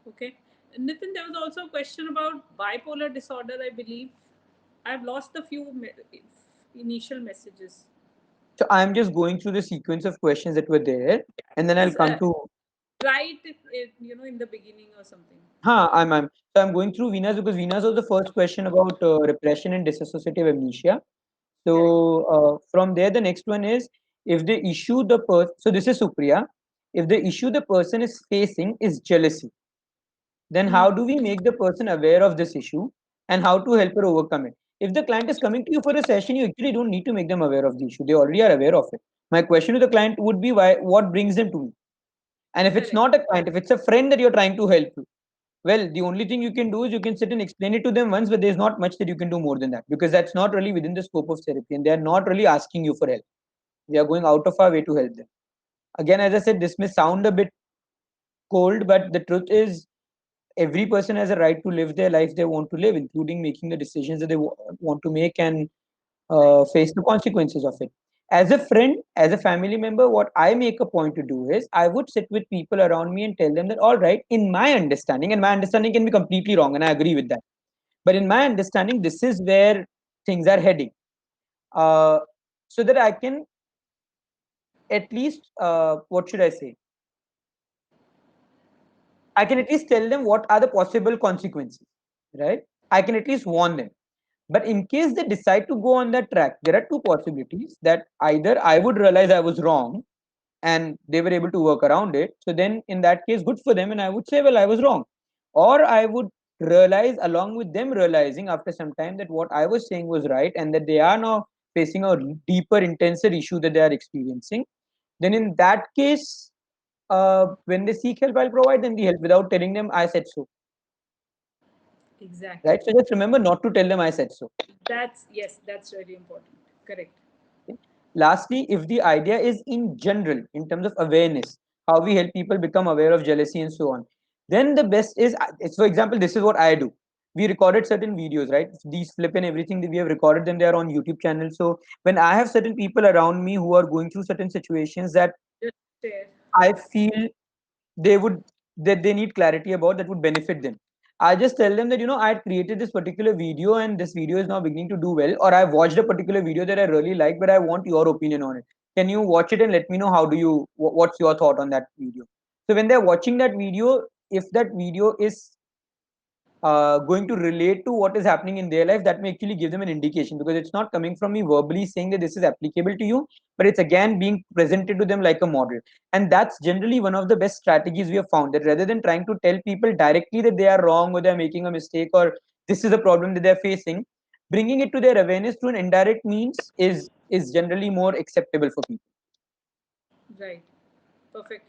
Okay. Nitin, there was also a question about bipolar disorder, I believe. I've lost a few initial messages. So I'm just going through the sequence of questions that were there, and then I'll S- come Uh, to. write it, in the beginning or something. So I'm going through Venus because Venus was the first question about repression and dissociative amnesia. Correct. So from there, the next one is if the issue the person. So this is Supriya. If the issue the person is facing is jealousy, then how Hmm. do we make the person aware of this issue and how to help her overcome it? If the client is coming to you for a session, you actually don't need to make them aware of the issue. They already are aware of it. My question to the client would be why what brings them to me? And if it's Correct. not a client, if it's a friend that you're trying to help, well, the only thing you can do is you can sit and explain it to them once, but there's not much that you can do more than that because that's not really within the scope of therapy and they're not really asking you for help. We are going out of our way to help them. Again, as I said, this may sound a bit cold, but the truth is every person has a right to live their life they want to live, including making the decisions that they want to make and Right. face the consequences of it. As a friend, as a family member, what I make a point to do is I would sit with people around me and tell them that, all right, in my understanding, and my understanding can be completely wrong, and I agree with that. But in my understanding, this is where things are heading. Uh, so that I can at least, what should I say? I can at least tell them what are the possible consequences, right? I can at least warn them. But in case they decide to go on that track, there are two possibilities that either I would realize I was wrong and they were able to work around it. So then in that case, good for them. And I would say, well, I was wrong. Or I would realize along with them realizing after some time that what I was saying was right and that they are now facing a deeper, intenser issue that they are experiencing. Then in that case, when they seek help, I'll provide them the help without telling them I said so. Exactly. Right. So just remember not to tell them I said so. That's, yes, that's really important. Correct. Okay. Lastly, if the idea is in general, in terms of awareness, how we help people become aware of jealousy and so on, then the best is, for example, this is what I do. We recorded certain videos, right? These flip and everything that we have recorded them, they are on YouTube channel. So when I have certain people around me who are going through certain situations that Just share. I feel they would that they need clarity about that would benefit them. I just tell them that I had created this particular video and this video is now beginning to do well, or I watched a particular video that I really like, but I want your opinion on it. Can you watch it and let me know how do you what's your thought on that video? So when they're watching that video, if that video is going to relate to what is happening in their life, that may actually give them an indication because it's not coming from me verbally saying that this is applicable to you, but it's again being presented to them like a model. And that's generally one of the best strategies we have found, that rather than trying to tell people directly that they are wrong or they're making a mistake or this is a problem that they're facing, bringing it to their awareness through an indirect means is generally more acceptable for people. Right. Perfect.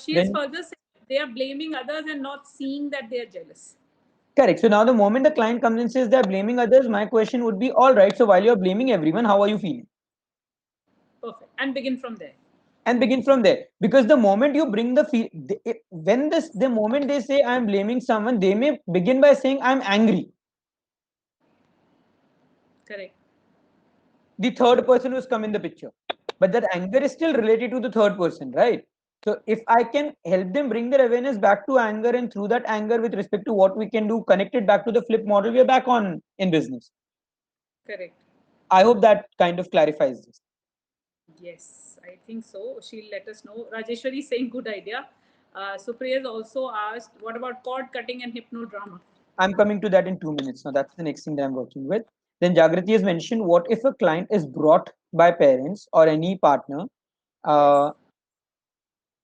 She has Then further said they are blaming others and not seeing that they are jealous. correct. So now the moment the client comes and says they're blaming others, my question would be, all right, so while you're blaming everyone, how are you feeling? Perfect. And begin from there. And begin from there, because the moment you bring when the moment they say I'm blaming someone, they may begin by saying I'm angry, Correct. the third person who's come in the picture, but that anger is still related to the third person, right? So if I can help them bring their awareness back to anger, and through that anger with respect to what we can do, connect it back to the flip model, we are back on in business. Correct. I hope that kind of clarifies this. Yes, I think so. She'll let us know. Rajeshwari is saying good idea. Supriya has also asked, what about cord cutting and hypnodrama? I'm coming to that in 2 minutes. Now, that's the next thing that I'm working with. Then Jagrati has mentioned, what if a client is brought by parents or any partner, Yes. uh,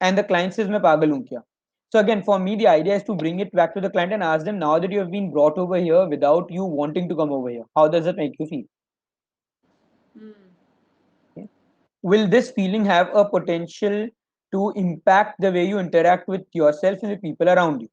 and the client says, "मैं पागल हूँ क्या?" So again, for me, the idea is to bring it back to the client and ask them, now that you have been brought over here without you wanting to come over here, how does it make you feel? Hmm. Okay. Will this feeling have a potential to impact the way you interact with yourself and the people around you?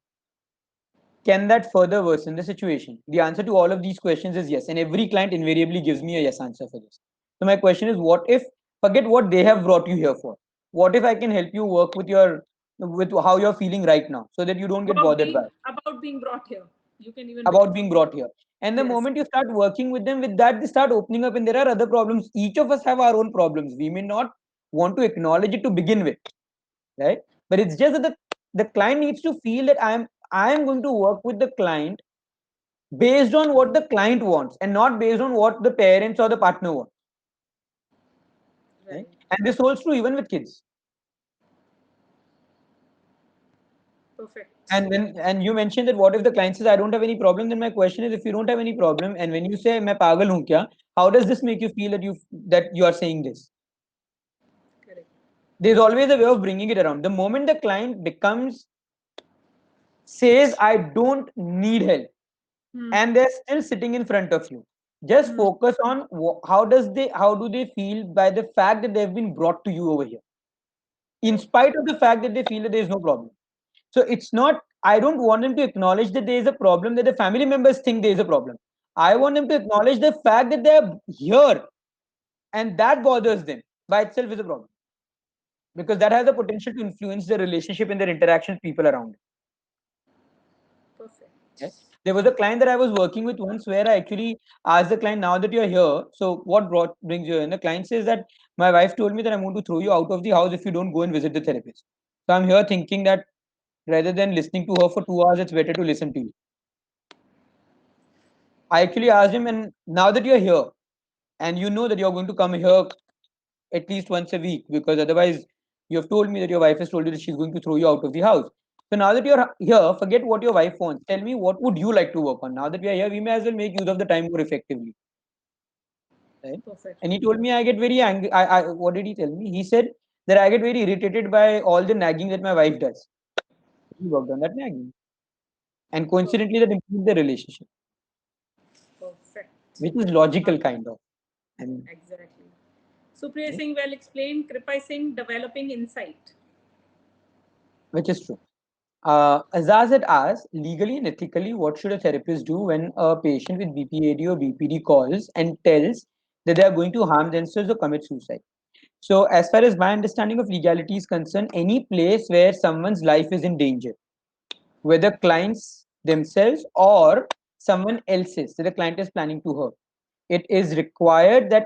Can that further worsen the situation? The answer to all of these questions is yes, and every client invariably gives me a yes answer for this. So my question is, what if, forget what they have brought you here for, what if I can help you work with how you're feeling right now so that you don't get bothered by it, About being brought here. You can even begin about from being there. brought here? And the Yes. moment you start working with them with that, they start opening up, and there are other problems. Each of us have our own problems. We may not want to acknowledge it to begin with, right? But it's just that the client needs to feel that I am going to work with the client based on what the client wants and not based on what the parents or the partner want. Right? Right. And this holds true even with kids. Perfect. And you mentioned that what if the client says I don't have any problem? Then my question is, if you don't have any problem, and when you say मैं पागल हूँ क्या, how does this make you feel that you are saying this? Correct. There's always a way of bringing it around. The moment the client becomes says I don't need help, Hmm. and they're still sitting in front of you, just Hmm. focus on how do they feel by the fact that they've been brought to you over here, in Right. spite of the fact that they feel that there is no problem. So it's not, I don't want them to acknowledge that there is a problem, that the family members think there is a problem. I want them to acknowledge the fact that they're here, and that bothers them by itself is a problem, because that has the potential to influence their relationship and their interaction with people around. Perfect. Okay. There was a client that I was working with once where I actually asked the client, now that you're here, so what brings you here? And the client says that my wife told me that I'm going to throw you out of the house if you don't go and visit the therapist. So I'm here thinking that rather than listening to her for 2 hours, it's better to listen to you. I actually asked him, and now that you're here and you know that you're going to come here at least once a week, because otherwise you have told me that your wife has told you that she's going to throw you out of the house. So now that you're here, forget what your wife wants. Tell me, what would you like to work on? Now that we are here, we may as well make use of the time more effectively. Right? Perfect. And he told me I get very angry. What did he tell me? He said that I get very irritated by all the nagging that my wife does. He worked on that nagging. And Perfect. coincidentally, that improved the relationship, Perfect. which is logical kind of. I mean, Exactly. Supriya right? Singh well explained. Kripai Singh developing insight. Which is true. Azaz had asked, legally and ethically, what should a therapist do when a patient with BPAD or BPD calls and tells that they are going to harm themselves or commit suicide? So, as far as my understanding of legality is concerned, any place where someone's life is in danger, whether clients themselves or someone else's, so the client is planning to hurt, it is required that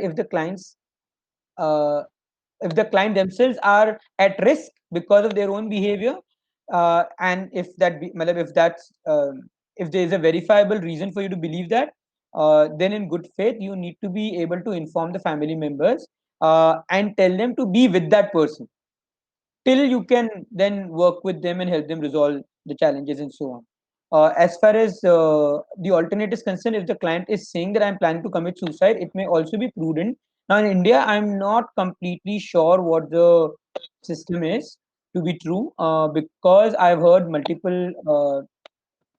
uh, if the client themselves are at risk because of their own behavior, and if that's if there is a verifiable reason for you to believe that, then in good faith you need to be able to inform the family members and tell them to be with that person till you can then work with them and help them resolve the challenges and so on. As far as the alternate is concerned, if the client is saying that I'm planning to commit suicide, it may also be prudent. Now, in India, I'm not completely sure what the system is to be true, because I've heard multiple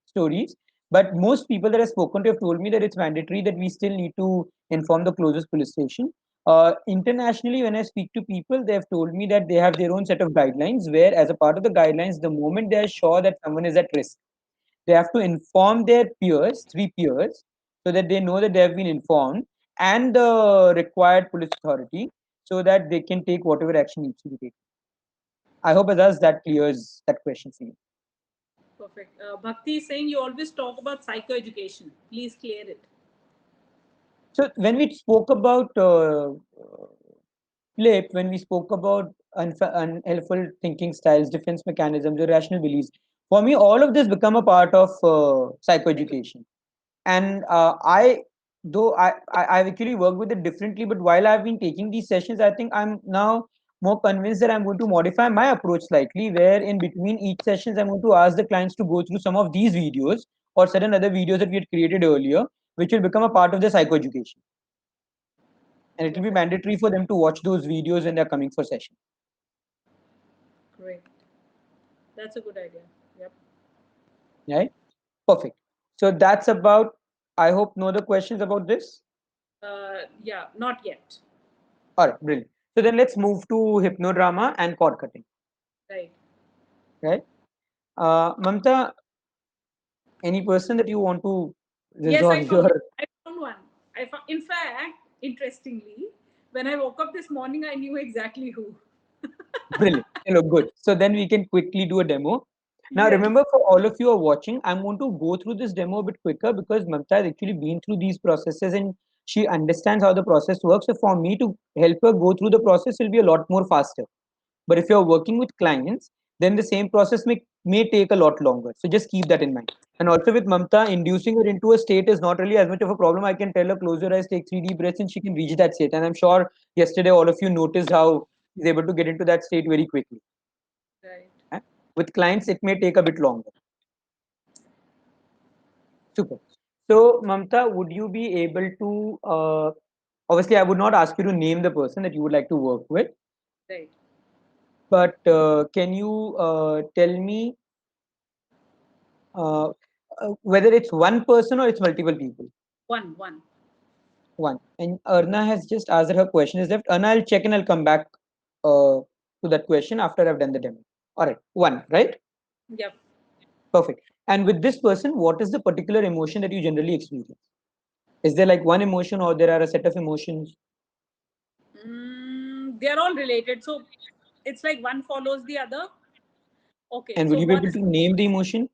stories. But most people that I've spoken to have told me that it's mandatory that we still need to inform the closest police station. Internationally, when I speak to people, they have told me that they have their own set of guidelines where, as a part of the guidelines, the moment they are sure that someone is at risk, they have to inform their peers, three peers, so that they know that they have been informed, and the required police authority, so that they can take whatever action needs to be taken. I hope that clears that question for you. Perfect. Bhakti is saying you always talk about psychoeducation. Please clear it. So when we spoke about flip, when we spoke about unhelpful thinking styles, defense mechanisms, irrational beliefs, for me, all of this become a part of Psycho. psychoeducation. And I've actually worked with it differently, but while I've been taking these sessions, I think I'm now more convinced that I'm going to modify my approach slightly, where in between each sessions, I'm going to ask the clients to go through some of these videos or certain other videos that we had created earlier, which will become a part of the psychoeducation. And it will be Perfect. mandatory for them to watch those videos when they're coming for session. Great. That's a good idea. Yep. Right? Perfect. So that's about, I hope, no other questions about this. Yeah, not yet. All right, brilliant. So then let's move to hypnodrama and cord cutting. Right. Right? Mamta, any person that you want to Yes, resolve your I found one. In fact, interestingly, when I woke up this morning, I knew exactly who. brilliant. Hello, good. So then we can quickly do a demo. Now, Yes. remember, for all of you who are watching, I'm going to go through this demo a bit quicker because Mamta has actually been through these processes and she understands how the process works. So for me to help her go through the process will be a lot more faster. But if you're working with clients, then the same process may may take a lot longer. So just keep that in mind. And also with Mamta, inducing her into a state is not really as much of a problem. I can tell her close your eyes, take 3 deep breaths, and she can reach that state. And I'm sure yesterday all of you noticed how she's able to get into that state very quickly. Right. Eh? With clients, it may take a bit longer. Super. So, Mamta, would you be able to? Obviously, I would not ask you to name the person that you would like to work with, Right. but can you tell me uh, whether it's one person or it's multiple people? One. One. And Arna has just asked her question is left. Arna, I'll check and I'll come back to that question after I've done the demo. All right. One, right? Yep. Perfect. And with this person, what is the particular emotion that you generally experience? Is there like one emotion or there are a set of emotions? They are all related. So it's like one follows the other. Okay. And would So you be able what's to name the emotion?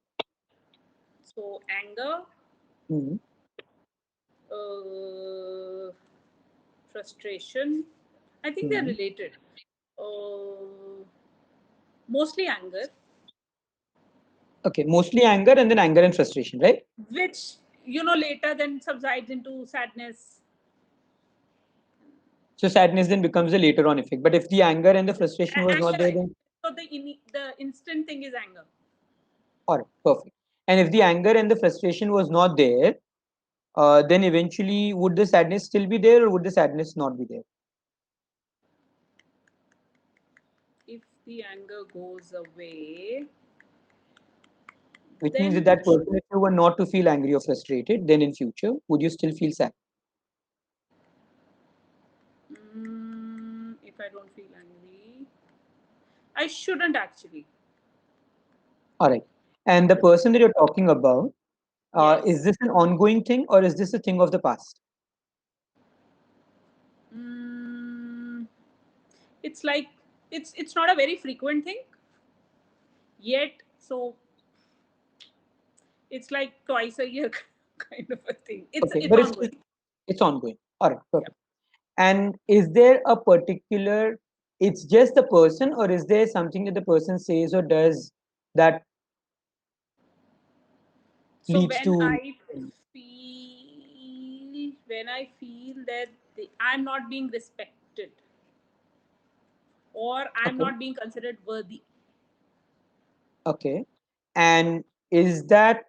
so anger, Mhm. uh, frustration. I think they're Mhm. related. Uh, Mostly anger, Okay, mostly anger and then anger and frustration, right? which later then subsides into sadness. So sadness then becomes a later on effect. But if the anger and the frustration was not Anger. there, then So the instant thing is anger. all right, perfect. And if the anger and the frustration was not there, then eventually would the sadness still be there or would the sadness not be there? If the anger goes away, Which means that then that person, if you were not to feel angry or frustrated, then in future, would you still feel sad? if I don't feel angry, I shouldn't actually. All right. And the person that you're talking about, is Yes. this an ongoing thing or is this a thing of the past? Mm, it's like it's not a very frequent thing yet. So it's like twice a year kind of a thing. It's Okay, it's but ongoing. it's ongoing. All right, Yeah. perfect. And is there a particular, it's just the person, or is there something that the person says or does that So leads to? when I feel that I'm not being respected or I'm Okay, not being considered worthy. okay. And is that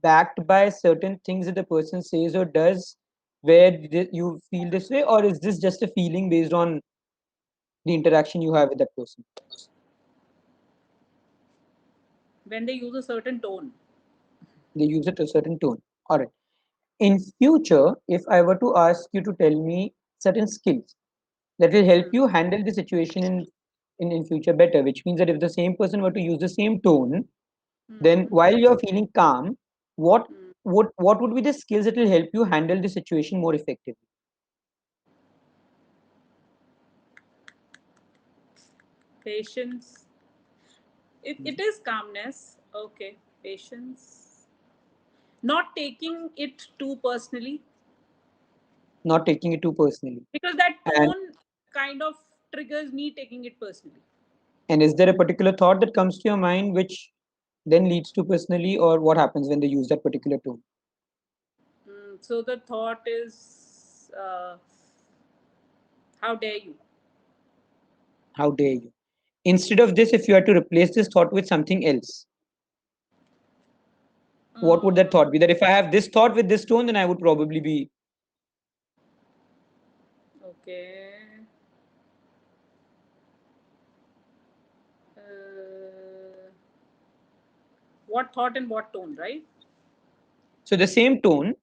backed by certain things that the person says or does where you feel this way, or is this just a feeling based on the interaction you have with that person? When they use a certain tone. They use it a certain tone. All right. In future, if I were to ask you to tell me certain skills that will help Mm, you handle the situation in future better, which means that if the same person were to use the same tone, then mm, while you're feeling calm, what mm. what would be the skills that will help you handle the situation more effectively? Patience. It is calmness. Okay. Patience. Not taking it too personally, Not taking it too personally. because that And tone kind of triggers me taking it personally. and is there a particular thought that comes to your mind which then leads to personally, or what happens when they use that particular tone? So the thought is, how dare you? How dare you? Instead of this, if you had to replace this thought with something else, what would that Uh, thought be? That if I have this thought with this tone, then I would probably be okay. Uh, what thought and what tone, right? so the same tone,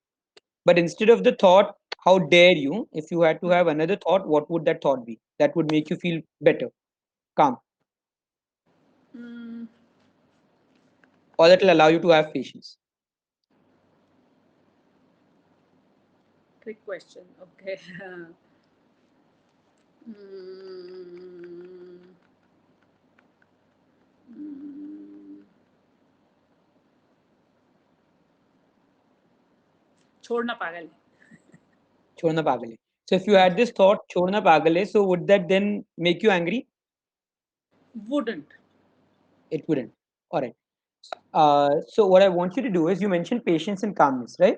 but instead of the thought, how dare you, if you had to Hmm. have another thought, what would that thought be? That would make you feel better, calm, Mm, or that will allow you to have patience. Trick question. Okay. mm, mm, छोड़ना पागल है. Chhodna pagal hai. So if you had this thought, chhodna pagal hai, so would that then make you angry? Wouldn't. It wouldn't. All right. So what I want you to do is, you mentioned patience and calmness, right?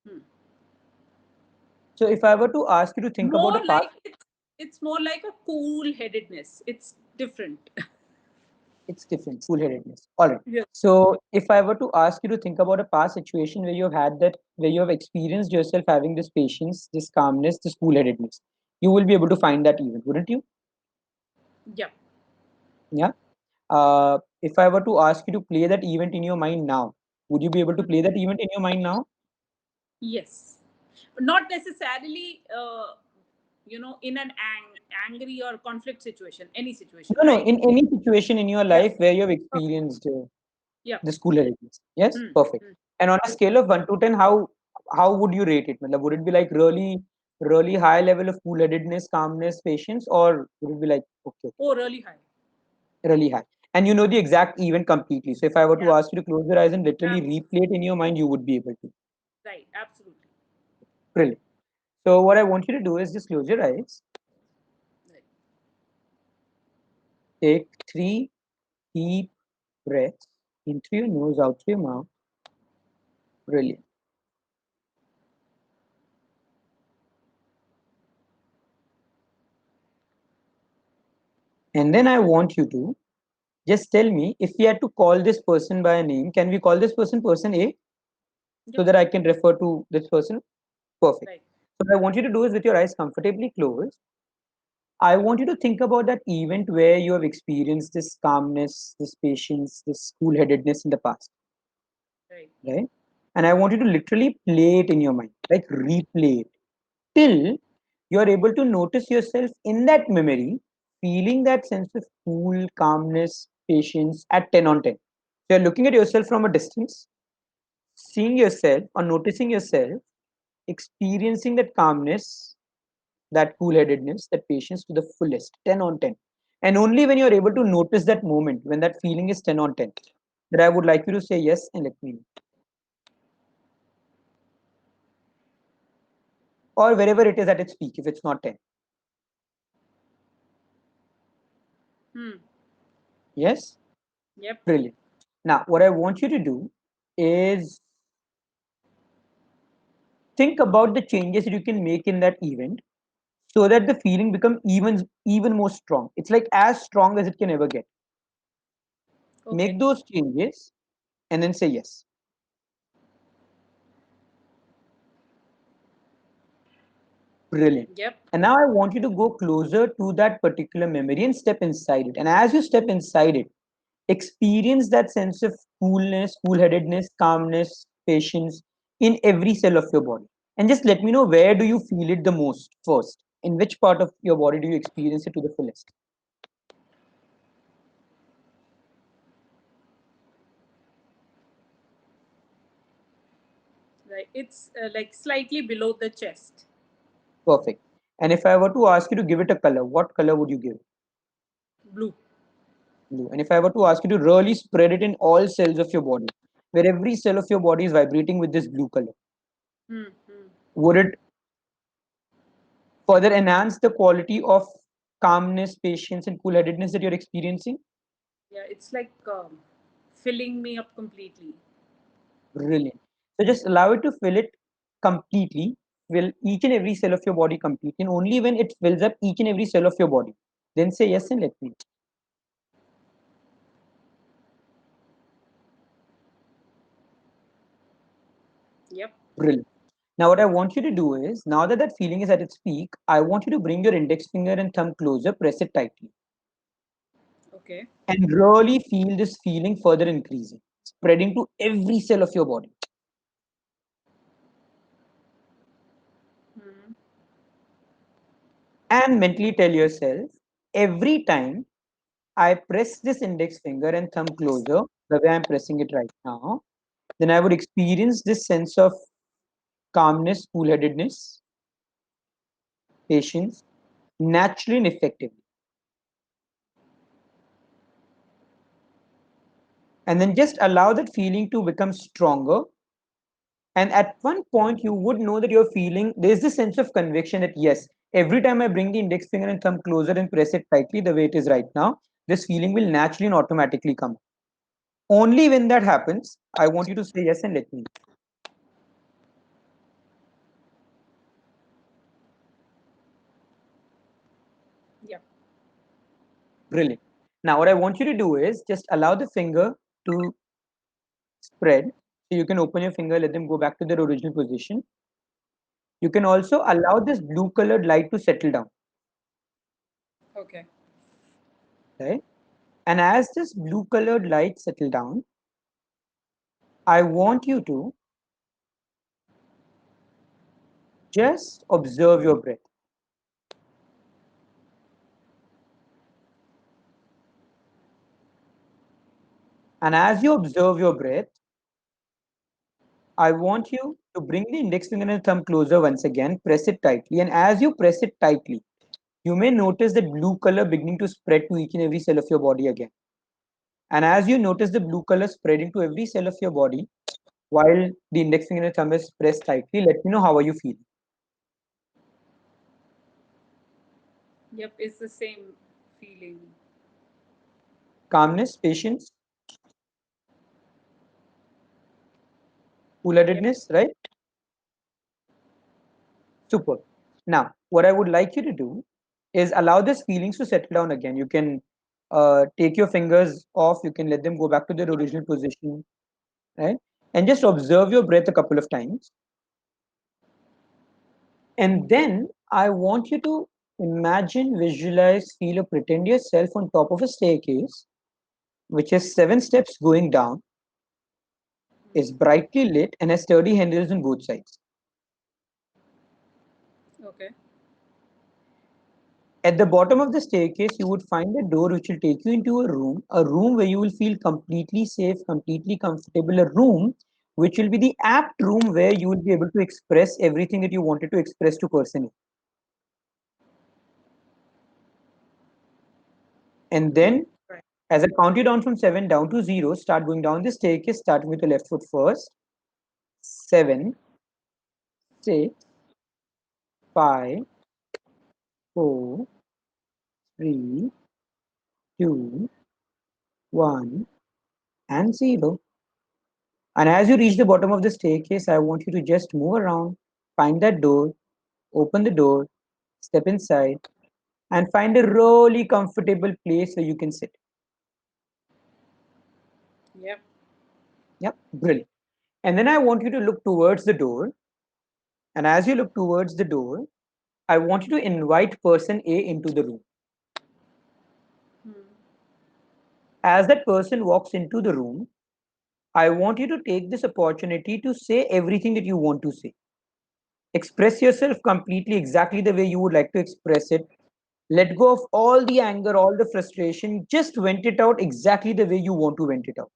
Hmm. So if I were to ask you to think about More a past, like it's more like a cool headedness. It's different. it's different. Cool headedness. All right. Yes. So if I were to ask you to think about a past situation where you've had that, where you have experienced yourself having this patience, this calmness, this cool headedness, you will be able to find that event, wouldn't you? Yeah. Yeah. If I were to ask you to play that event in your mind now, would you be able to play that event in your mind now? Yes. Not necessarily, in an angry or conflict situation, any situation, No, no. right? In any situation in your Yeah. life where you have Okay. experienced Yeah. the school headedness. Yes, Hmm. perfect. Hmm. And on a scale of 1 to 10, how would you rate it? Matlab, would it be like really, really high level of cool headedness, calmness, patience, or would it be like okay, Oh, really high. really high? And you know the exact event completely. So if I were to Yeah. ask you to close your eyes and literally Absolutely. replay it in your mind, you would be able to. Right. Absolutely. Brilliant. So what I want you to do is just close your eyes, Right. take 3 deep breaths in through your nose, out through your mouth. Brilliant. And then I want you to just tell me, if we had to call this person by a name, can we call this person A, so Yep. that I can refer to this person? Perfect. Right. So what I want you to do is, with your eyes comfortably closed, I want you to think about that event where you have experienced this calmness, this patience, this cool headedness in the past, Right. right? And I want you to literally play it in your mind, like replay it till you are able to notice yourself in that memory, feeling that sense of cool, calmness, patience at 10 on 10. So you're looking at yourself from a distance, seeing yourself or noticing yourself, experiencing that calmness, that cool headedness, that patience to the fullest, 10 on 10. And only when you're able to notice that moment, when that feeling is 10 on 10, that I would like you to say yes and let me know. Or wherever it is at its peak, if it's not 10. Hmm. Yes? Yep. Brilliant. Now, what I want you to do is think about the changes that you can make in that event so that the feeling becomes even more strong. It's like as strong as it can ever get. Okay. Make those changes and then say yes. Brilliant. Yep. And now I want you to go closer to that particular memory and step inside it. And as you step inside it, experience that sense of coolness, cool headedness, calmness, patience in every cell of your body. And just let me know, where do you feel it the most first? In which part of your body do you experience it to the fullest? Right. It's like slightly below the chest. Perfect. And if I were to ask you to give it a color, what color would you give it? Blue. Blue. And if I were to ask you to really spread it in all cells of your body, where every cell of your body is vibrating with this blue color, Hmm. Hmm. would it further enhance the quality of calmness, patience, and cool headedness that you're experiencing? Yeah. It's like filling me up completely. Brilliant. So just allow it to fill it completely, fill each and every cell of your body completely. And only when it fills up each and every cell of your body, then say yes and let me know. Yep. Brilliant. Now, what I want you to do is, now that that feeling is at its peak, I want you to bring your index finger and thumb closer, press it tightly, Okay. and really feel this feeling further increasing, spreading to every cell of your body. Hmm. And mentally tell yourself, every time I press this index finger and thumb closer, the way I'm pressing it right now, then I would experience this sense of calmness, cool headedness, patience, naturally and effectively. And then just allow that feeling to become stronger. And at one point, you would know that you're feeling, there's this sense of conviction that yes, every time I bring the index finger and thumb closer and press it tightly the way it is right now, this feeling will naturally and automatically come. Only when that happens, I want you to say yes and let me know. Yeah. Brilliant. Now, what I want you to do is just allow the finger to spread. So you can open your finger, let them go back to their original position. You can also allow this blue colored light to settle down, Okay. right? And as this blue colored light settle down, I want you to just observe your breath. And as you observe your breath, I want you to bring the index finger and thumb closer once again, press it tightly. And as you press it tightly, you may notice the blue color beginning to spread to each and every cell of your body again. And as you notice the blue color spreading to every cell of your body, while the index finger and thumb is pressed tightly, let me know how are you feeling. Yep, it's the same feeling. Calmness, patience, Yep. cool-headedness, right? Super. Now, what I would like you to do is allow these feelings to settle down again. You can take your fingers off, you can let them go back to their original position, right? And just observe your breath a couple of times. And then I want you to imagine, visualize, feel, or pretend yourself on top of a staircase, which is 7 steps going down, is brightly lit, and has sturdy handles on both sides. Okay. At the bottom of the staircase, you would find a door which will take you into a room where you will feel completely safe, completely comfortable, a room which will be the apt room where you will be able to express everything that you wanted to express to person. And then, Right. as I count you down from 7 down to 0, start going down the staircase, starting with the left foot first. 7, 6, 5, 4, 3, 2, 1, and 0. And as you reach the bottom of the staircase, I want you to just move around, find that door, open the door, step inside, and find a really comfortable place where you can sit. Yep. Yep, brilliant. And then I want you to look towards the door. And as you look towards the door, I want you to invite person A into the room. Hmm. As that person walks into the room, I want you to take this opportunity to say everything that you want to say. Express yourself completely exactly the way you would like to express it. Let go of all the anger, all the frustration. Just vent it out exactly the way you want to vent it out.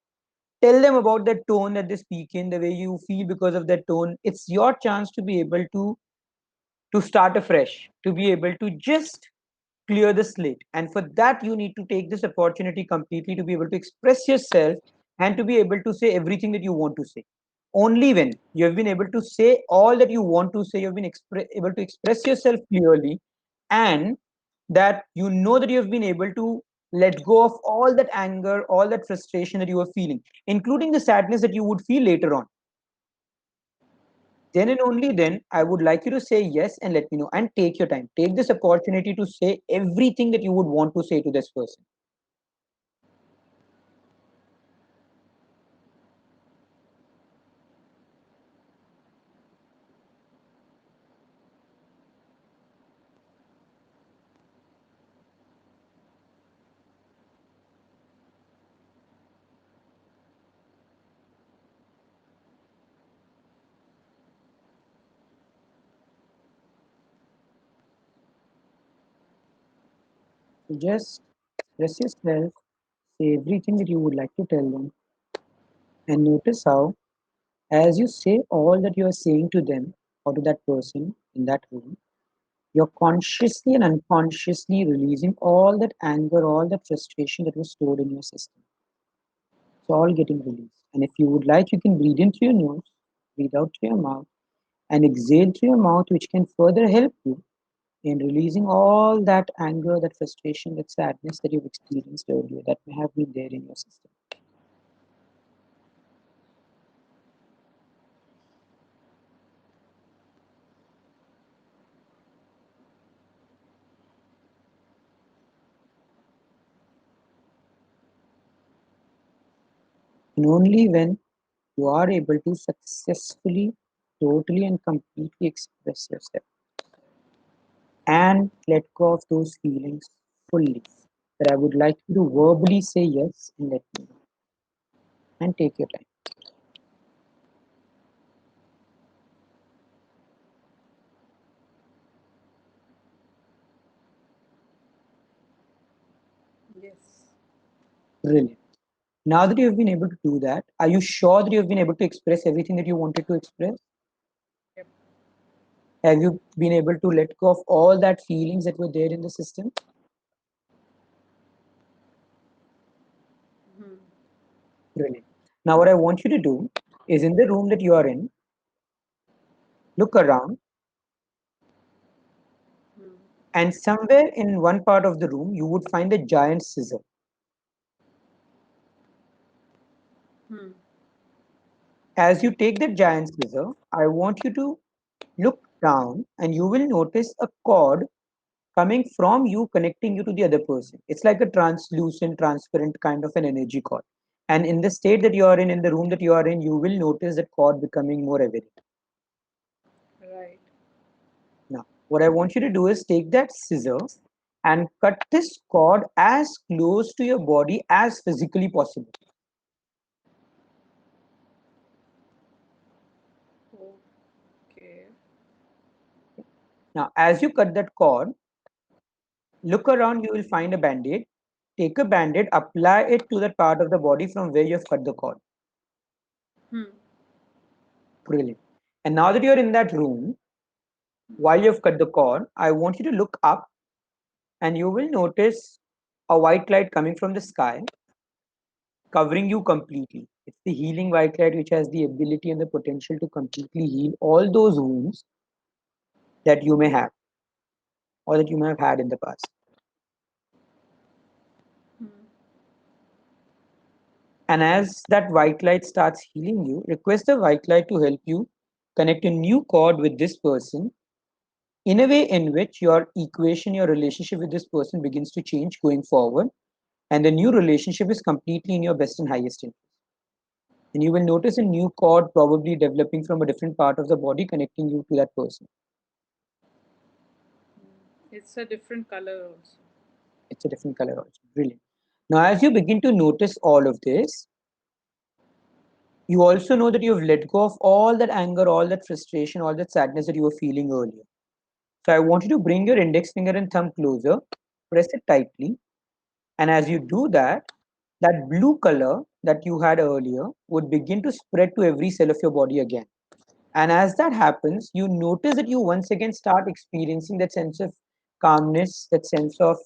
Tell them about that tone that they speak in, the way you feel because of that tone. It's your chance to be able to start afresh, to be able to just clear the slate. And for that, you need to take this opportunity completely to be able to express yourself and to be able to say everything that you want to say. Only when you have been able to say all that you want to say, you have been able to express yourself clearly, and that you know that you have been able to let go of all that anger, all that frustration that you are feeling, including the sadness that you would feel later on. Then and only then, I would like you to say yes and let me know, and take your time. Take this opportunity to say everything that you would want to say to this person. So just express yourself, say everything that you would like to tell them, and notice how, as you say all that you are saying to them or to that person in that room, you're consciously and unconsciously releasing all that anger, all that frustration that was stored in your system. It's all getting released. And if you would like, you can breathe in through your nose, breathe out through your mouth, and exhale through your mouth, which can further help you in releasing all that anger, that frustration, that sadness that you've experienced earlier that may have been there in your system. And only when you are able to successfully, totally, and completely express yourself and let go of those feelings fully, that I would like you to verbally say yes and let me know. And take your time. Yes. Brilliant. Now that you have been able to do that, are you sure that you have been able to express everything that you wanted to express? Yep. Have you been able to let go of all that feelings that were there in the system? Hmm. Brilliant. Now, what I want you to do is in the room that you are in, look around, Hmm. and somewhere in one part of the room, you would find a giant scissor. Hmm. As you take that giant scissor, I want you to look down and you will notice a cord coming from you, connecting you to the other person. It's like a translucent, transparent kind of an energy cord. And in the state that you are in the room that you are in, you will notice that cord becoming more evident. Right. Now, what I want you to do is take that scissor and cut this cord as close to your body as physically possible. Okay. Now, as you cut that cord, look around, you will find a band-aid. Take a band-aid, apply it to that part of the body from where you have cut the cord. Hmm. Brilliant. And now that you're in that room, while you've cut the cord, I want you to look up and you will notice a white light coming from the sky, covering you completely. It's the healing white light which has the ability and the potential to completely heal all those wounds that you may have or that you may have had in the past. Hmm. And as that white light starts healing you, request the white light to help you connect a new cord with this person in a way in which your equation, your relationship with this person begins to change going forward. And the new relationship is completely in your best and highest interest. And you will notice a new cord probably developing from a different part of the body connecting you to that person. It's a different color also. It's a different color also. Brilliant. Now, as you begin to notice all of this, you also know that you have let go of all that anger, all that frustration, all that sadness that you were feeling earlier. So I want you to bring your index finger and thumb closer, press it tightly, and as you do that, that blue color that you had earlier would begin to spread to every cell of your body again. And as that happens, you notice that you once again start experiencing that sense of calmness, that sense of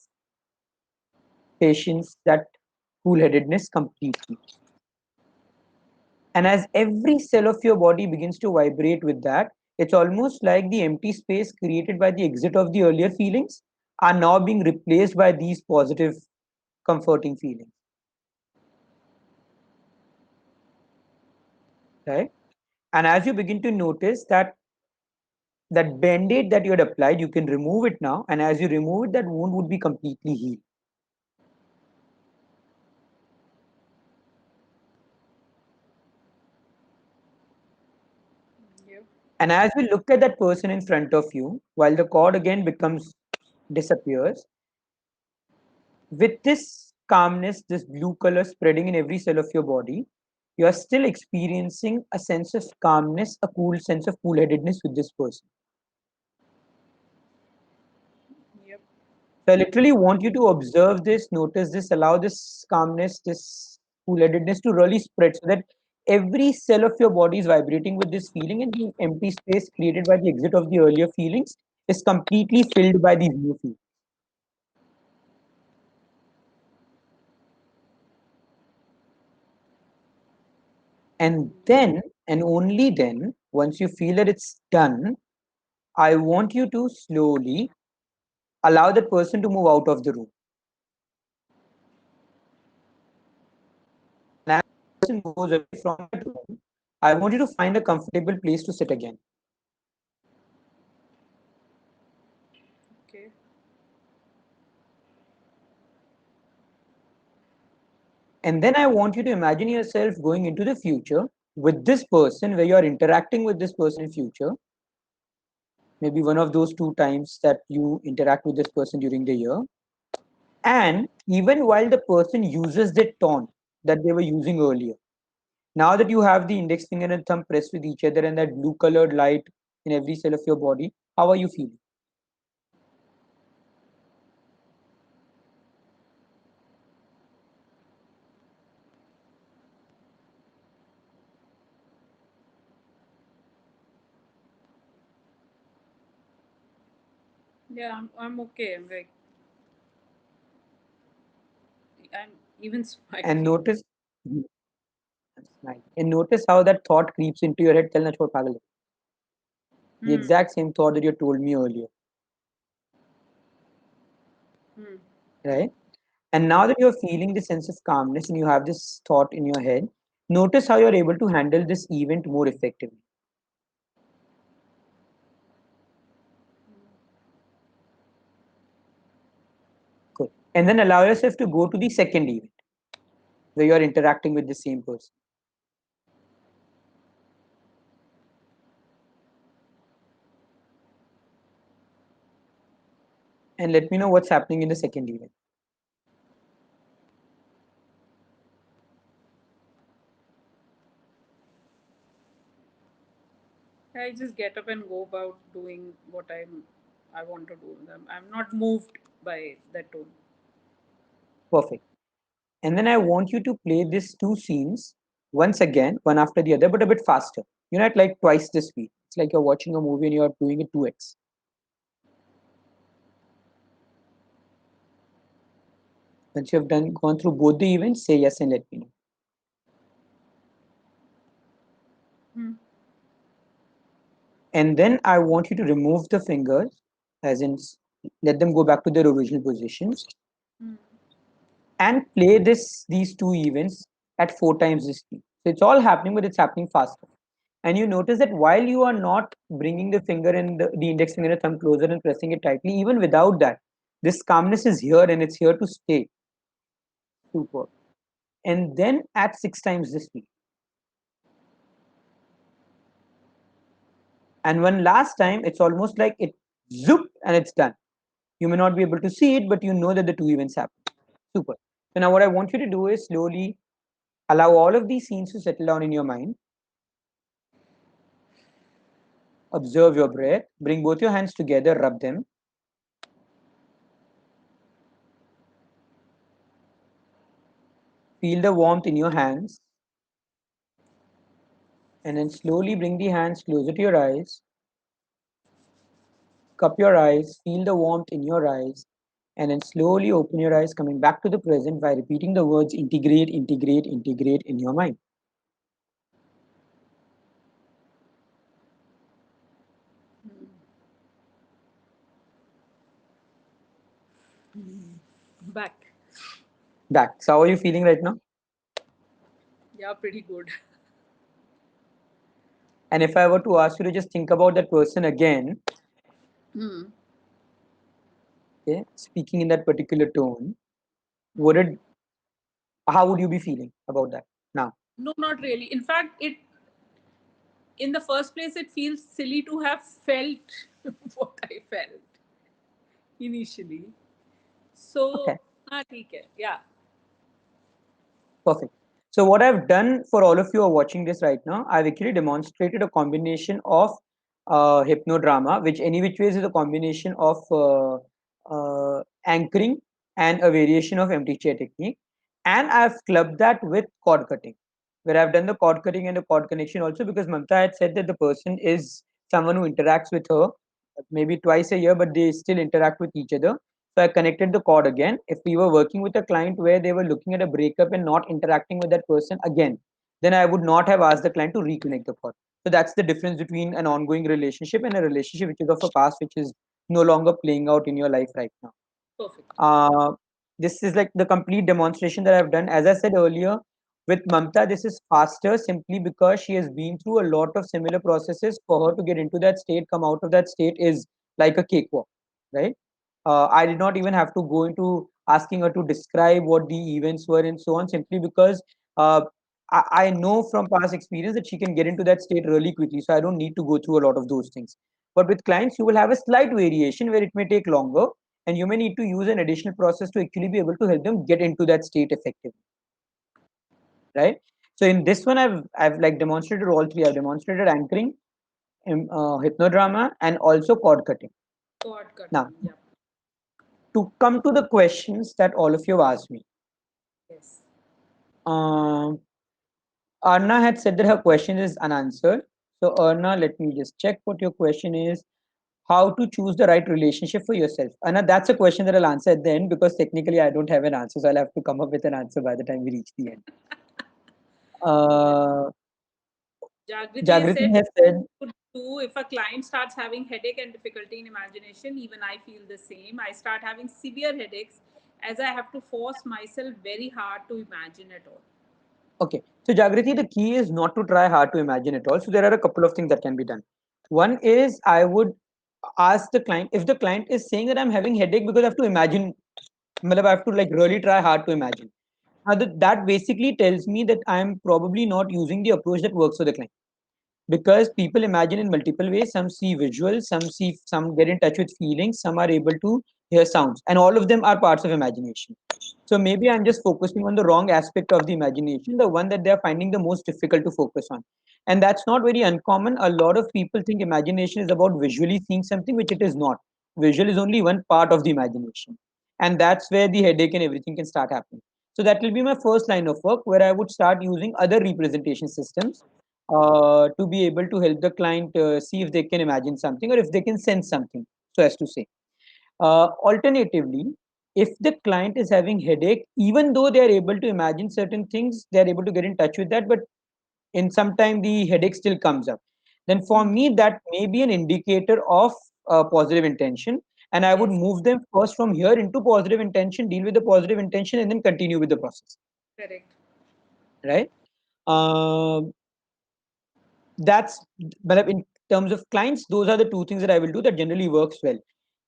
patience, that cool headedness completely. And as every cell of your body begins to vibrate with that, it's almost like the empty space created by the exit of the earlier feelings are now being replaced by these positive, comforting feelings. Right? And as you begin to notice that that band-aid that you had applied, you can remove it now. And as you remove it, that wound would be completely healed. Yep. And as we look at that person in front of you, while the cord again becomes disappears, with this calmness, this blue color spreading in every cell of your body, you are still experiencing a sense of calmness, a cool sense of cool-headedness with this person. Yep. So I literally want you to observe this, notice this, allow this calmness, this cool-headedness to really spread so that every cell of your body is vibrating with this feeling and the empty space created by the exit of the earlier feelings is completely filled by these new feelings. And then, and only then, once you feel that it's done, I want you to slowly allow that person to move out of the room. And as the person goes away from that room, I want you to find a comfortable place to sit again. Okay. And then I want you to imagine yourself going into the future with this person, where you're interacting with this person in future, maybe one of those two times that you interact with this person during the year. And even while the person uses the tone that they were using earlier, now that you have the index finger and thumb pressed with each other and that blue colored light in every cell of your body, how are you feeling? Yeah, I'm okay. I'm like, I'm even And smiling. notice, and notice how that thought creeps into your head. "Chal na chhod, pagal hai." The Hmm. exact same thought that you told me earlier, Hmm. right? And now that you're feeling the sense of calmness and you have this thought in your head, notice how you're able to handle this event more effectively. Good. And then allow yourself to go to the second event where you're interacting with the same person. And let me know what's happening in the second event. I just get up and go about doing what I want to do. I'm not moved by that tone. Perfect. And then I want you to play these two scenes once again, one after the other, but a bit faster. You're not like twice the speed. It's like you're watching a movie and you're doing it 2x. Once you have gone through both the events, say yes and let me know. Hmm. And then I want you to remove the fingers, as in let them go back to their original positions, Hmm. and play these two events at 4 times the speed. So it's all happening, but it's happening faster. And you notice that while you are not bringing the finger and the index finger and thumb closer and pressing it tightly, even without that, this calmness is here and it's here to stay. Super. And then at 6 times the speed. And one last time, it's almost like it zoop and it's done. You may not be able to see it, but you know that the two events happen. Super. So now what I want you to do is slowly allow all of these scenes to settle down in your mind. Observe your breath. Bring both your hands together, rub them. Feel the warmth in your hands. And then slowly bring the hands closer to your eyes. Cup your eyes. Feel the warmth in your eyes. And then slowly open your eyes, coming back to the present by repeating the words integrate, integrate, integrate in your mind. Back. Back. So how are you feeling right now? Yeah, pretty good. And if I were to ask you to just think about that person again, Hmm. okay, speaking in that particular tone, would it? How would you be feeling about that now? No, not really. In fact, it in the first place, it feels silly to have felt what I felt initially. Okay, So, ठीक है. Yeah. perfect. So what I've done for all of you who are watching this right now, I've actually demonstrated a combination of hypnodrama, which any which ways is a combination of anchoring and a variation of empty chair technique. And I've clubbed that with cord cutting, where I've done the cord cutting and the cord connection also because Mamta had said that the person is someone who interacts with her maybe twice a year, but they still interact with each other. So I connected the cord again. If we were working with a client where they were looking at a breakup and not interacting with that person again, then I would not have asked the client to reconnect the cord. So that's the difference between an ongoing relationship and a relationship which is of a past, which is no longer playing out in your life right now. Perfect. Uh, this is like the complete demonstration that I've done. As I said earlier, with Mamta, this is faster simply because she has been through a lot of similar processes. For her to get into that state, come out of that state is like a cakewalk, right? I did not even have to go into asking her to describe what the events were and so on, simply because uh, I know from past experience that she can get into that state really quickly. So I don't need to go through a lot of those things. But with clients, you will have a slight variation where it may take longer, and you may need to use an additional process to actually be able to help them get into that state effectively, right? So in this one, I've like demonstrated all three. I've demonstrated anchoring, hypnodrama, and also cord cutting. Cord Now, cutting. Yeah. to come to the questions that all of you have asked me, Yes. um, Arna had said that her question is unanswered. So, Arna, let me just check what your question is. How to choose the right relationship for yourself? Anna, that's a question that I'll answer at the end, because technically I don't have an answer. So, I'll have to come up with an answer by the time we reach the end. Yes. Uh, Jagriti has Jagriti said, has said, could do if a client starts having headache and difficulty in imagination. Even I feel the same. I start having severe headaches as I have to force myself very hard to imagine at all. okay. So, Jagriti, the key is not to try hard to imagine it all. So, there are a couple of things that can be done. One is I would ask the client, if the client is saying that I'm having headache because I have to imagine, matlab I have to like really try hard to imagine. Now that basically tells me that I'm probably not using the approach that works for the client, because people imagine in multiple ways. Some see visuals, some get in touch with feelings, some are able to hear sounds, and all of them are parts of imagination. So maybe I'm just focusing on the wrong aspect of the imagination, the one that they're finding the most difficult to focus on. And that's not very uncommon. A lot of people think imagination is about visually seeing something, which it is not. Visual is only one part of the imagination, and that's where the headache and everything can start happening. So that will be my first line of work, where I would start using other representation systems to be able to help the client see if they can imagine something or if they can sense something, so as to say. Alternatively, if the client is having headache, even though they are able to imagine certain things, they are able to get in touch with that, but in some time the headache still comes up, then for Hmm. me that may be an indicator of positive intention, and I would Yes. move them first from here into positive intention, deal with the positive intention, and then continue with the process, Correct. right? Um that's but in terms of clients, those are the two things that I will do that generally works well.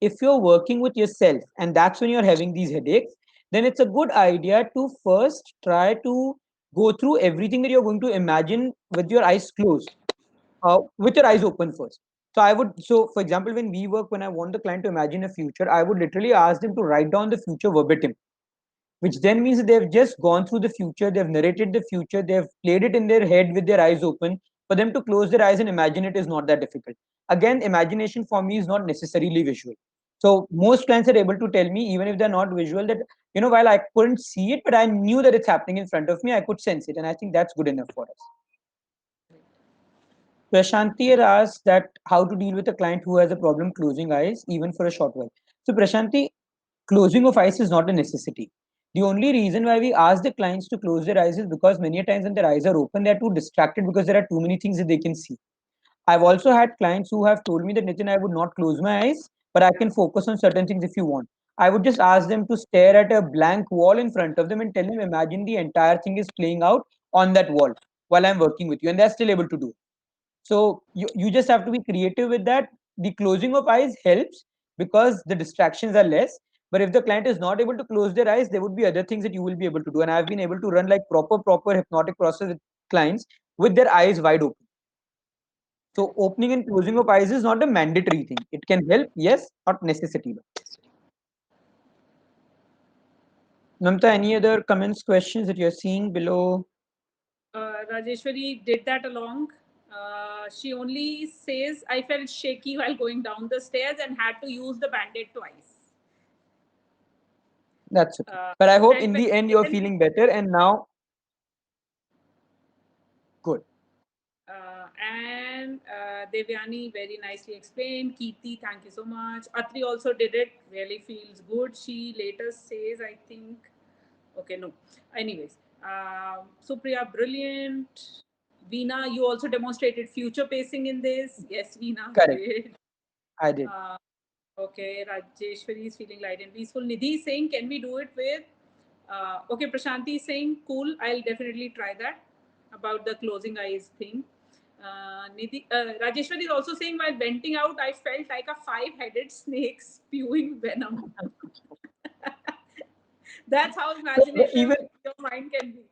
If you're working with yourself and that's when you're having these headaches, then it's a good idea to first try to go through everything that you're going to imagine with your eyes closed, with your eyes open first. So I would, so for example, when we work, when I want the client to imagine a future, I would literally ask them to write down the future verbatim, which then means that they've just gone through the future, they've narrated the future, they've played it in their head with their eyes open. For them to close their eyes and imagine it is not that difficult. Again, imagination for me is not necessarily visual. So most clients are able to tell me, even if they're not visual, that while I couldn't see it, but I knew that it's happening in front of me, I could sense it, and I think that's good enough for us. Prashanti had asked that how to deal with a client who has a problem closing eyes even for a short while. So Prashanti, closing of eyes is not a necessity. The only reason why we ask the clients to close their eyes is because many times when their eyes are open, they are too distracted because there are too many things that they can see. I've also had clients who have told me that Nitin, I would not close my eyes, but I can focus on certain things if you want. I would just ask them to stare at a blank wall in front of them and tell them, imagine the entire thing is playing out on that wall while I'm working with you, and they're still able to do it. So you just have to be creative with that. The closing of eyes helps because the distractions are less. But if the client is not able to close their eyes, there would be other things that you will be able to do. And I've been able to run like proper hypnotic process with clients with their eyes wide open. So Correct. opening and closing of eyes is not a mandatory thing. It can help, yes, not necessity. Namta, any other comments, questions that you're seeing below? Rajeshwari did that along. She only says, I felt shaky while going down the stairs and had to use the band aid twice. That's okay. Uh, But I hope and in when the end you're when feeling better and now good. and Devyani very nicely explained. Kirti, thank you so much. Atri also did it. Really feels good. She later says, I think. Okay, no. Anyways, Supriya, brilliant. Veena, you also demonstrated future pacing in this. Yes, Veena, you Correct. did. I did. Uh, okay, Rajeshwari is feeling light and peaceful. Nidhi is saying, can we do it with? Okay, Prashanti is saying, cool. I'll definitely try that about the closing eyes thing. Rajeshwari is also saying, while venting out, I felt like a five-headed snake spewing venom. That's how So imaginative even your mind can be.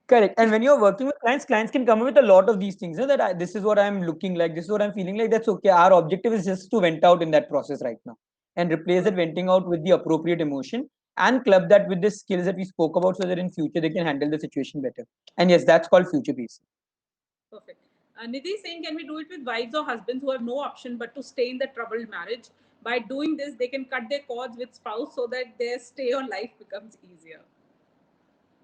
correct. And when you're working with clients, clients can come up with a lot of these things. That this is what I'm looking like, this is what I'm feeling like. That's okay. Our objective is just to vent out in that process right now and replace that venting out with the appropriate emotion and club that with the skills that we spoke about so that in future they can handle the situation better. And yes, that's called future pacing. Perfect. Nidhi is saying, can we do it with wives or husbands who have no option but to stay in the troubled marriage? By doing this, they can cut their cords with spouse so that their stay on life becomes easier.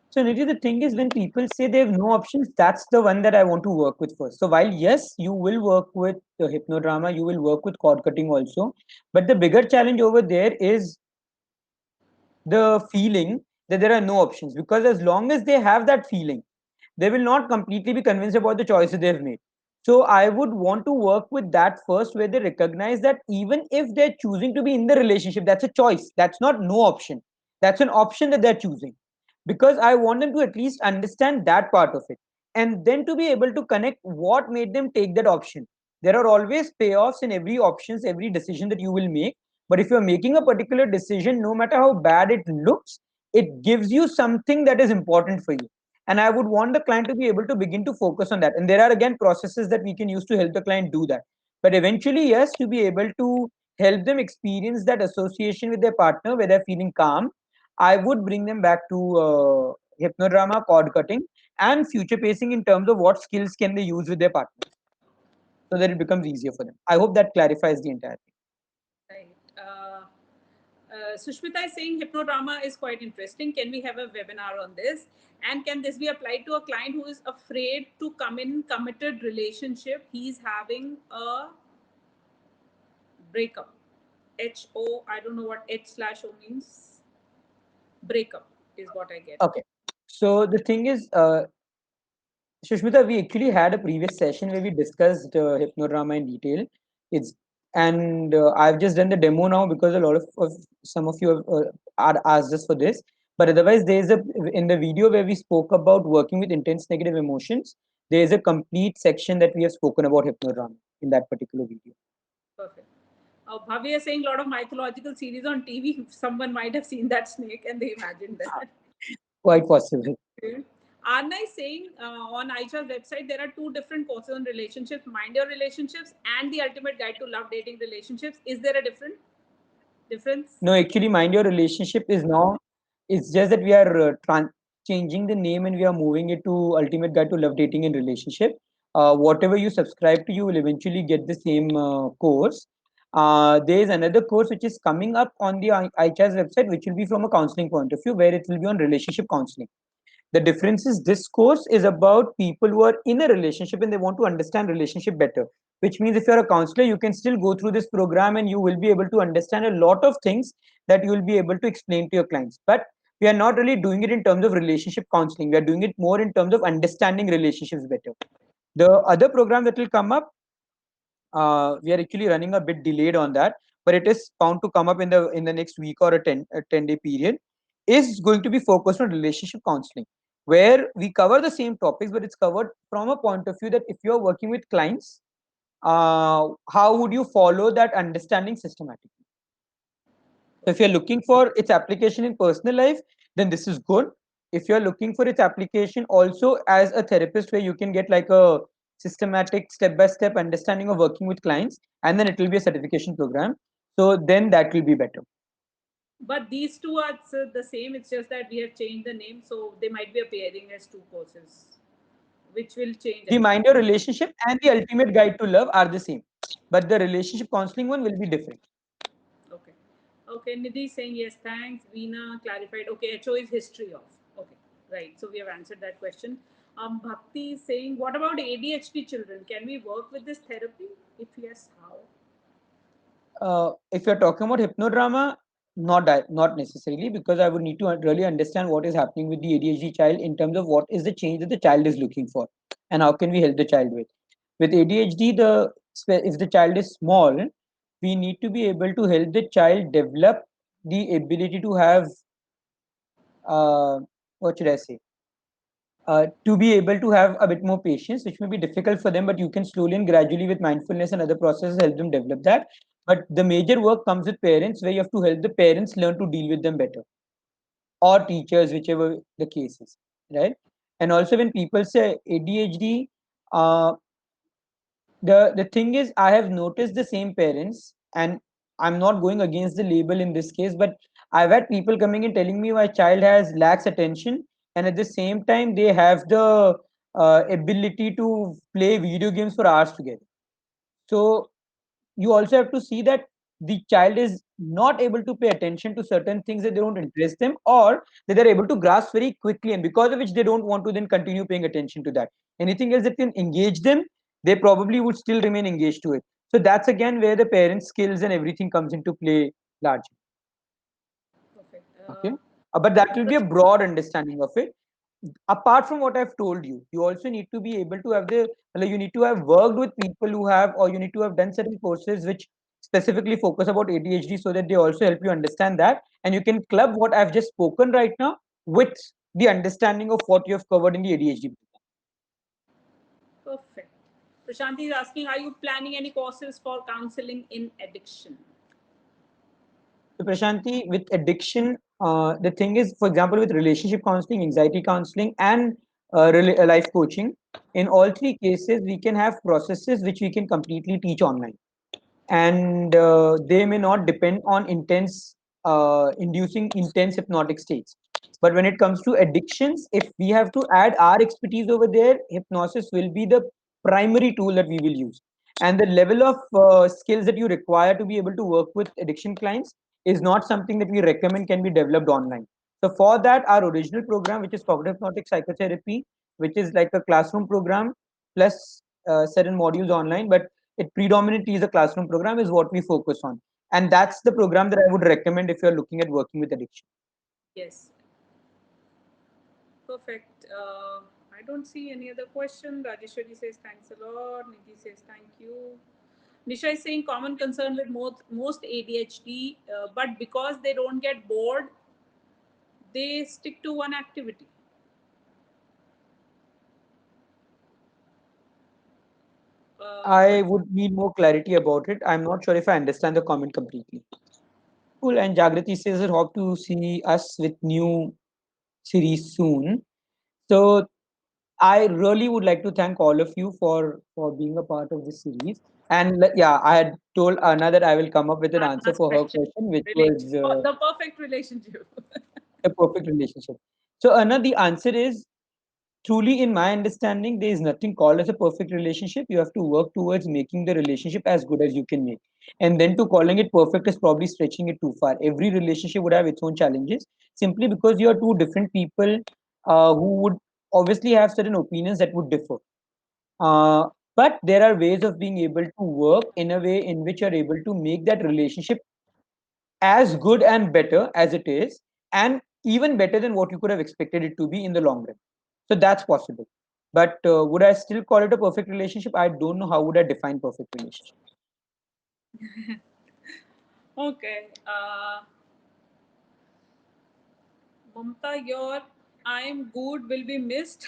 So, Nidhi, the thing is, when people say they have no options, that's the one that I want to work with first. So, while yes, you will work with the hypnodrama, you will work with cord cutting also, but the bigger challenge over there is the feeling that there are no options. Because as long as they have that feeling, they will not completely be convinced about the choices they've made. So, I would want to work with that first, where they recognize that even if they're choosing to be in the relationship, that's a choice. That's not no option. That's an option that they're choosing, because I want them to at least understand that part of it and then to be able to connect what made them take that option. There are always payoffs in every options, every decision that you will make. But if you're making a particular decision, no matter how bad it looks, it gives you something that is important for you. And I would want the client to be able to begin to focus on that. And there are again processes that we can use to help the client do that. But eventually, yes, to be able to help them experience that association with their partner where they're feeling calm, I would bring them back to hypnodrama, cord cutting, and future pacing in terms of what skills can they use with their partner so that it becomes easier for them. I hope that clarifies the entire thing. Right. Sushmita is saying hypnodrama is quite interesting. Can we have a webinar on this? And can this be applied to a client who is afraid to come in committed relationship? He's having a breakup. HO, I don't know what H/O means. Breakup is what I get. Okay. So the thing is, Shushmita, we actually had a previous session where we discussed hypnodrama in detail. It's and I've just done the demo now because a lot of some of you have asked us for this. But otherwise, there is a in the video where we spoke about working with intense negative emotions. There is a complete section that we have spoken about hypnodrama in that particular video. Perfect. Bhavya is saying a lot of mythological series on TV. Someone might have seen that snake and they imagined that. Quite possible. Okay. Arna is saying on Aisha's website there are two different courses on relationships: Mind Your Relationships and The Ultimate Guide to Love Dating Relationships. Is there a difference? No, actually, mind your relationship is now. It's just that we are changing the name and we are moving it to Ultimate Guide to Love, Dating, and Relationship. Whatever you subscribe to, you will eventually get the same course. There is another course which is coming up on the iChaz website, which will be from a counseling point of view, where it will be on relationship counseling. The difference is this course is about people who are in a relationship and they want to understand relationship better. Which means if you're a counselor, you can still go through this program and you will be able to understand a lot of things that you will be able to explain to your clients. But we are not really doing it in terms of relationship counseling. We are doing it more in terms of understanding relationships better. The other program that will come up, we are actually running a bit delayed on that, but it is bound to come up in the next week or a 10-day period. Is going to be focused on relationship counseling, where we cover the same topics, but it's covered from a point of view that if you're working with clients, how would you follow that understanding systematically. So if you're looking for its application in personal life, then this is good. If you're looking for its application also as a therapist, where you can get like a systematic step-by-step understanding of working with clients, and then it will be a certification program. So then that will be better. But these two are the same. It's just that we have changed the name, so they might be appearing as two courses, which will change, The I think. Mind Your Relationship and the Ultimate Guide to Love are the same, but the relationship counseling one will be different. Okay. Okay. Nidhi saying yes, thanks. Veena clarified. Okay. HO is history of. Okay. Right. So we have answered that question. Bhakti is saying, what about ADHD children? Can we work with this therapy? If yes, how? If you're talking about hypnodrama, not necessarily, because I would need to really understand what is happening with the ADHD child in terms of what is the change that the child is looking for, and how can we help the child with. With ADHD, if the child is small, we need to be able to help the child develop the ability to have what should I say, to be able to have a bit more patience, which may be difficult for them, but you can slowly and gradually with mindfulness and other processes help them develop that. But the major work comes with parents, where you have to help the parents learn to deal with them better. or teachers, whichever the case is, right? And also when people say ADHD, uh, the thing is, I have noticed the same parents, and I'm not going against the label in this case, but I've had people coming and telling me my child has lacks attention, and at the same time they have the ability to play video games for hours together. So you also have to see that the child is not able to pay attention to certain things that they don't interest them, or that they're able to grasp very quickly, and because of which they don't want to then continue paying attention to that. Anything else that can engage them, they probably would still remain engaged to it. So that's again where the parents skills and everything comes into play largely. Perfect. Okay. But that will be a broad understanding of it. Apart from what I've told you, you also need to be able to have the, like, you need to have worked with people who have, or you need to have done certain courses which specifically focus about ADHD, so that they also help you understand that. And you can club what I've just spoken right now with the understanding of what you have covered in the ADHD. Perfect. Prashanti is asking, are you planning any courses for counseling in addiction? So Prashanti, with addiction, the thing is, for example, with relationship counseling, anxiety counseling, and life coaching, in all three cases, we can have processes which we can completely teach online, and they may not depend on inducing intense hypnotic states. But when it comes to addictions, if we have to add our expertise over there, hypnosis will be the primary tool that we will use. And the level of skills that you require to be able to work with addiction clients is not something that we recommend can be developed online. So for that, our original program, which is cognitive hypnotic psychotherapy, which is like a classroom program plus certain modules online, but it predominantly is a classroom program, is what we focus on. And that's the program that I would recommend if you're looking at working with addiction. Yes. Perfect. I don't see any other question. Rajeshwari says thanks a lot. Nidhi says thank you. Nisha is saying common concern with most ADHD, but because they don't get bored, they stick to one activity. I What? would need more clarity about it. I'm not sure if I understand the comment completely. Cool. And Jagrati says that hope to see us with new series soon. So I really would like to thank all of you for being a part of this series. And yeah, I had told Anna that I will come up with an answer Anna's for her question. question, which Relation. was The perfect relationship. a perfect relationship. So Anna, the answer is, truly, in my understanding, there is nothing called as a perfect relationship. You have to work towards making the relationship as good as you can make. And then to calling it perfect is probably stretching it too far. Every relationship would have its own challenges, simply because you are two different people who would obviously have certain opinions that would differ. Uh, but there are ways of being able to work in a way in which you're able to make that relationship as good and better as it is, and even better than what you could have expected it to be in the long run. So that's possible. But would I still call it a perfect relationship? I don't know how would I define perfect relationship. Okay. Mamta, your I'm good will be missed.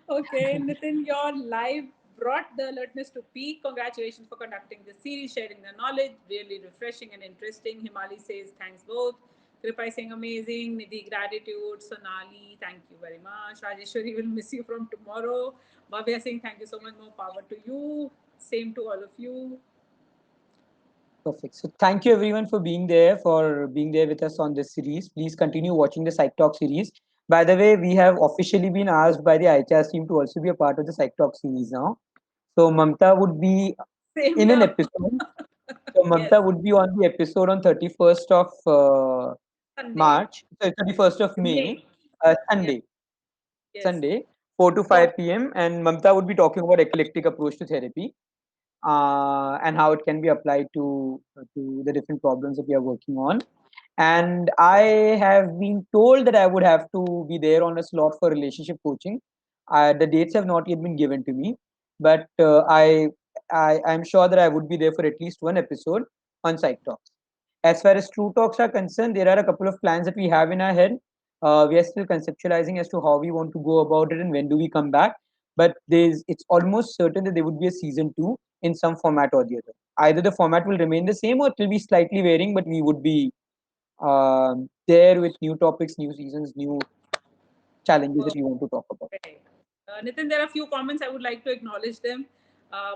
Okay, Nitin, your live brought the alertness to peak. Congratulations for conducting this series, sharing the knowledge. Really refreshing and interesting. Himali says thanks both. Kripai saying amazing. Nidhi, gratitude. Sonali, thank you very much. Rajeshwari will miss you from tomorrow. Bhavya saying thank you so much. More power to you. Same to all of you. Perfect. So thank you everyone for being there with us on this series. Please continue watching the Psych Talk series. By the way, we have officially been asked by the ICAS team to also be a part of the Psych Talk series now. So Mamta would be Same in an here. episode. So Yes. Mamta would be on the episode on 31st of Sunday. March, so 31st of May, May. Yes. Sunday, Yes. Sunday, 4 to For 5 p.m. And Mamta would be talking about eclectic approach to therapy, and how it can be applied to the different problems that we are working on. And I have been told that I would have to be there on a slot for relationship coaching. The dates have not yet been given to me, but I'm sure that I would be there for at least one episode on Psych Talks. As far as True Talks are concerned, there are a couple of plans that we have in our head. We are still conceptualizing as to how we want to go about it and when do we come back. But it's almost certain that there would be a season two in some format or the other. Either the format will remain the same or it will be slightly varying, but we would be there with new topics, new seasons, new challenges that we want to talk about. Perfect. Nitin, there are a few comments I would like to acknowledge them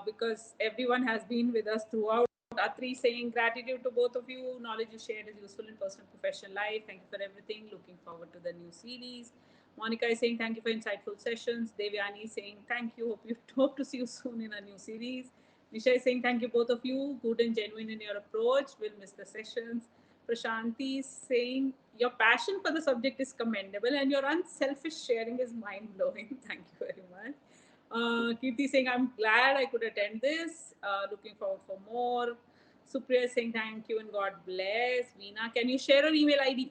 because everyone has been with us throughout. Atri saying gratitude to both of you. Knowledge you shared is useful in personal professional life. Thank you for everything. Looking forward to the new series. Monica is saying thank you for insightful sessions. Devyani is saying thank you. Hope to see you soon in a new series. Nisha is saying thank you both of you. Good and genuine in your approach. We'll miss the sessions. Prashanti is saying your passion for the subject is commendable and your unselfish sharing is mind blowing. Thank you very much. Kirti saying I'm glad I could attend this. Looking forward for more. Supriya saying thank you and God bless. Veena, can you share your email ID?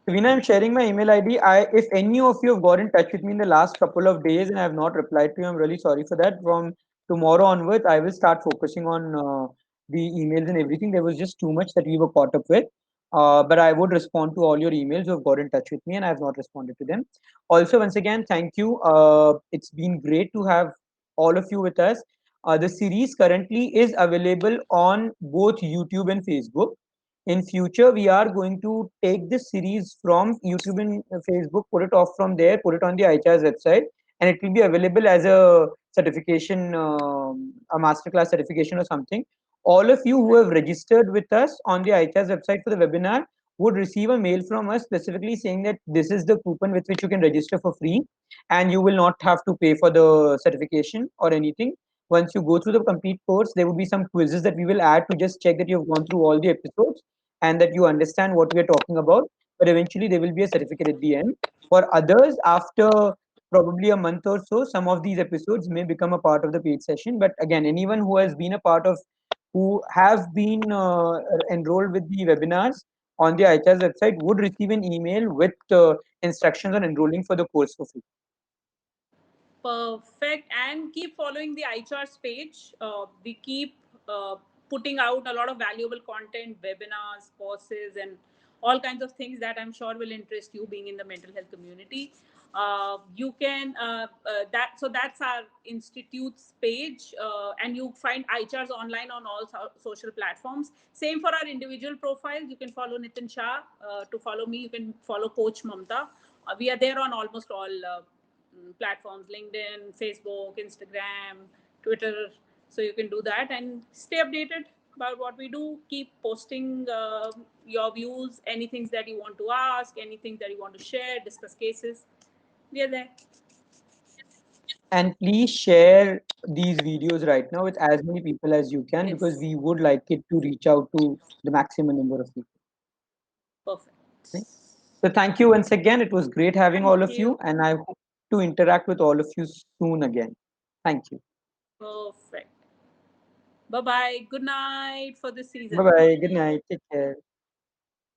Savina, I'm sharing my email ID. If any of you have got in touch with me in the last couple of days and I have not replied to you, I'm really sorry for that. From tomorrow onwards, I will start focusing on the emails and everything. There was just too much that we were caught up with. But I would respond to all your emails who have got in touch with me and I have not responded to them. Also, once again, thank you. It's been great to have all of you with us. The series currently is available on both YouTube and Facebook. In future we are going to take this series from YouTube and Facebook, put it off from there, put it on the iCharts website, and it will be available as a certification, a masterclass certification or something. All of you who have registered with us on the iCharts website for the webinar would receive a mail from us specifically saying that this is the coupon with which you can register for free and you will not have to pay for the certification or anything. Once you go through the complete course, there will be some quizzes that we will add to just check that you have gone through all the episodes and that you understand what we are talking about. But eventually, there will be a certificate at the end. For others, after probably a month or so, some of these episodes may become a part of the paid session. But again, anyone who has been a part of, who have been enrolled with the webinars on the iCharts website would receive an email with instructions on enrolling for the course for free. Perfect. And keep following the iCharts page. We keep putting out a lot of valuable content, webinars, courses, and all kinds of things that I'm sure will interest you being in the mental health community. You can that's our institute's page, and you find iCharts online on all social platforms. Same for our individual profiles. You can follow Nitin Shah. To follow me, you can follow Coach Mamta. We are there on almost all platforms: LinkedIn, Facebook, Instagram, Twitter. So you can do that and stay updated about what we do. Keep posting your views, anything that you want to ask, anything that you want to share, discuss cases. We are there. And please share these videos right now with as many people as you can because Yes. we would like it to reach out to the maximum number of people. Perfect. Right? So thank you once again. It was great having Thank all of you. you, and I hope to interact with all of you soon again. Thank you. Perfect. Bye bye. Good night for this Bye season. bye. Good night. Take care.